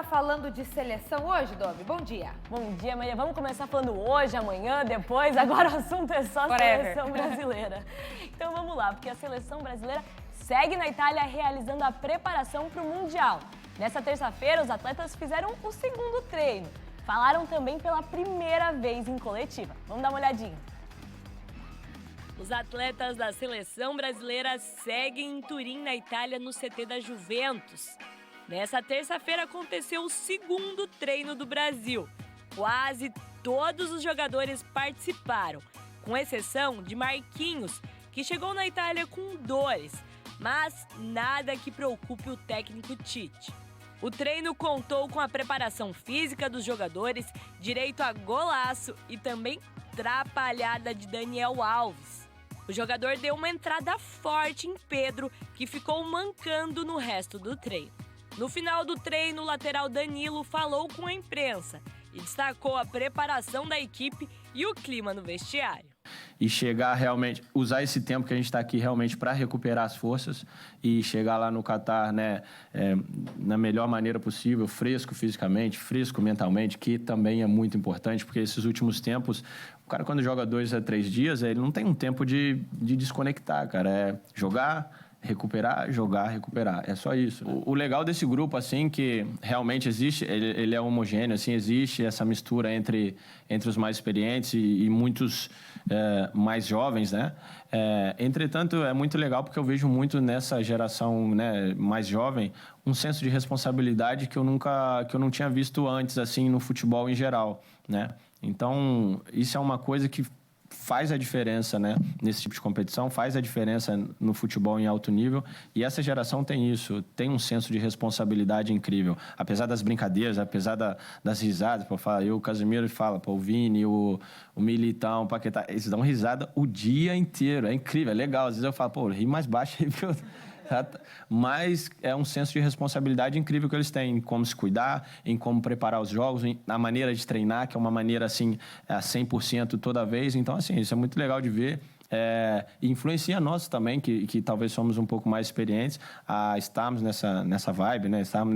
começar falando de seleção hoje, Domi? Bom dia. Bom dia, Maria. Vamos começar falando hoje, amanhã, depois. Agora o assunto é só seleção brasileira. Então vamos lá, porque a seleção brasileira segue na Itália realizando a preparação para o Mundial. Nessa terça-feira, os atletas fizeram o segundo treino. Falaram também pela primeira vez em coletiva. Vamos dar uma olhadinha. Os atletas da seleção brasileira seguem em Turim, na Itália, no CT da Juventus. Nessa terça-feira aconteceu o segundo treino do Brasil. Quase todos os jogadores participaram, com exceção de Marquinhos, que chegou na Itália com dores, mas nada que preocupe o técnico Tite. O treino contou com a preparação física dos jogadores, direito a golaço e também trapalhada de Daniel Alves. O jogador deu uma entrada forte em Pedro, que ficou mancando no resto do treino. No final do treino, o lateral Danilo falou com a imprensa e destacou a preparação da equipe e o clima no vestiário. E chegar realmente, usar esse tempo que a gente está aqui realmente para recuperar as forças e chegar lá no Catar, né, na melhor maneira possível, fresco fisicamente, fresco mentalmente, que também é muito importante, porque esses últimos tempos, o cara quando joga 2 a 3 dias, ele não tem um tempo de desconectar, cara, é jogar, recuperar, jogar, recuperar. É só isso. O legal desse grupo, assim, que realmente existe, ele é homogêneo, assim, existe essa mistura entre os mais experientes e muitos mais jovens, né? Entretanto, é muito legal porque eu vejo muito nessa geração, né, mais jovem um senso de responsabilidade que eu não tinha visto antes, assim, no futebol em geral, né? Então, isso é uma coisa que faz a diferença, né, nesse tipo de competição, faz a diferença no futebol em alto nível, e essa geração tem isso, tem um senso de responsabilidade incrível, apesar das brincadeiras, apesar das risadas, o Casemiro fala, o Vini, o Militão, o Paquetá, eles dão risada o dia inteiro, é incrível, é legal, às vezes eu falo, ri mais baixo, mas é um senso de responsabilidade incrível que eles têm em como se cuidar, em como preparar os jogos, na maneira de treinar, que é uma maneira assim, a 100% toda vez. Então, assim, isso é muito legal de ver. E influencia nós também, que talvez somos um pouco mais experientes, a estarmos nessa vibe, né? Estarmos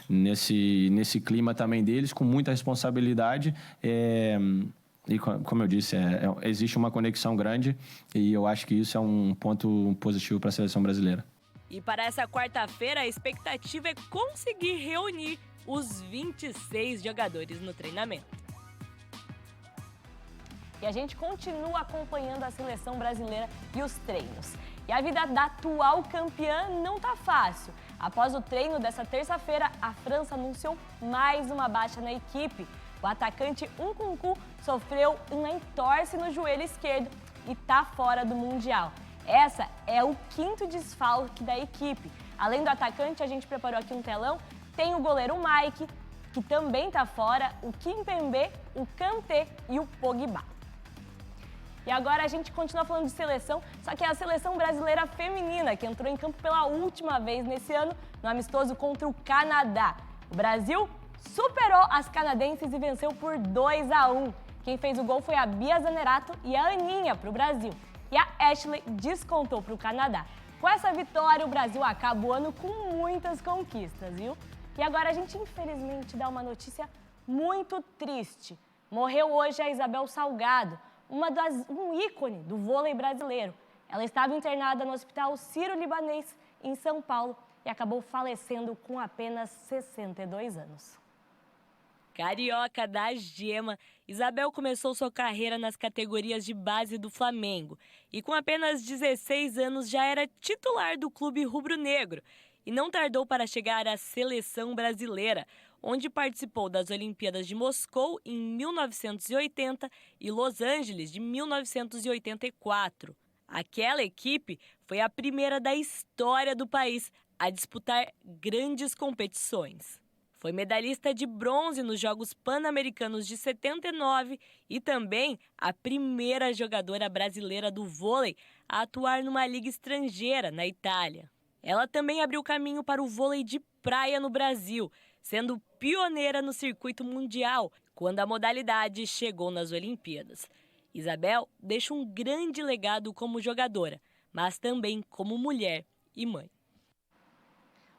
nesse clima também deles, com muita responsabilidade. E como eu disse, existe uma conexão grande e eu acho que isso é um ponto positivo para a seleção brasileira. E para essa quarta-feira, a expectativa é conseguir reunir os 26 jogadores no treinamento. E a gente continua acompanhando a seleção brasileira e os treinos. E a vida da atual campeã não tá fácil. Após o treino dessa terça-feira, a França anunciou mais uma baixa na equipe. O atacante Nkunku sofreu uma entorse no joelho esquerdo e está fora do Mundial. Essa é o 5º desfalque da equipe. Além do atacante, a gente preparou aqui um telão. Tem o goleiro Mike, que também está fora, o Kimpembe, o Kanté e o Pogba. E agora a gente continua falando de seleção, só que é a seleção brasileira feminina, que entrou em campo pela última vez nesse ano, no amistoso contra o Canadá. O Brasil superou as canadenses e venceu por 2 a 1. Quem fez o gol foi a Bia Zanerato e a Aninha para o Brasil. E a Ashley descontou para o Canadá. Com essa vitória, o Brasil acaba o ano com muitas conquistas, viu? E agora a gente, infelizmente, dá uma notícia muito triste. Morreu hoje a Isabel Salgado, um ícone do vôlei brasileiro. Ela estava internada no Hospital Sírio-Libanês, em São Paulo, e acabou falecendo com apenas 62 anos. Carioca da Gema, Isabel começou sua carreira nas categorias de base do Flamengo e com apenas 16 anos já era titular do clube rubro-negro e não tardou para chegar à seleção brasileira, onde participou das Olimpíadas de Moscou em 1980 e Los Angeles de 1984. Aquela equipe foi a primeira da história do país a disputar grandes competições. Foi medalhista de bronze nos Jogos Pan-Americanos de 79 e também a primeira jogadora brasileira do vôlei a atuar numa liga estrangeira, na Itália. Ela também abriu caminho para o vôlei de praia no Brasil, sendo pioneira no circuito mundial quando a modalidade chegou nas Olimpíadas. Isabel deixa um grande legado como jogadora, mas também como mulher e mãe.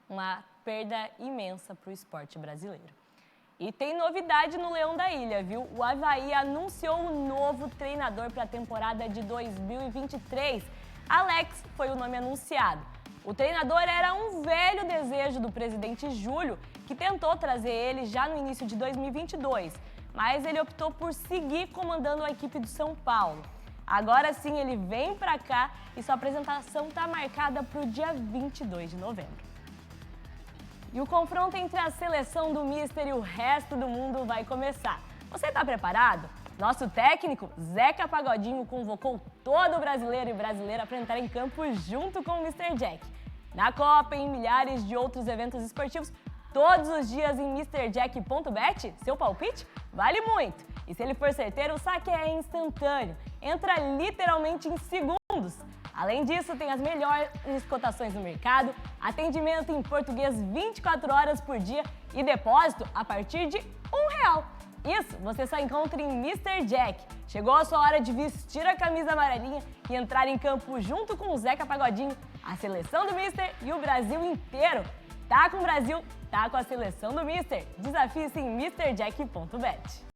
Uma perda imensa para o esporte brasileiro. E tem novidade no Leão da Ilha, viu? O Avaí anunciou um novo treinador para a temporada de 2023. Alex foi o nome anunciado. O treinador era um velho desejo do presidente Júlio, que tentou trazer ele já no início de 2022, mas ele optou por seguir comandando a equipe do São Paulo. Agora sim ele vem para cá e sua apresentação está marcada para o dia 22 de novembro. E o confronto entre a seleção do Mister e o resto do mundo vai começar. Você está preparado? Nosso técnico, Zeca Pagodinho, convocou todo brasileiro e brasileira para entrar em campo junto com o Mr. Jack. Na Copa e em milhares de outros eventos esportivos, todos os dias em MrJack.bet, seu palpite vale muito. E se ele for certeiro, o saque é instantâneo. Entra literalmente em segundos. Além disso, tem as melhores cotações no mercado, atendimento em português 24 horas por dia e depósito a partir de R$1. Isso você só encontra em Mr. Jack. Chegou a sua hora de vestir a camisa amarelinha e entrar em campo junto com o Zeca Pagodinho, a seleção do Mister e o Brasil inteiro. Tá com o Brasil, tá com a seleção do Mister. Desafie-se em MrJack.bet.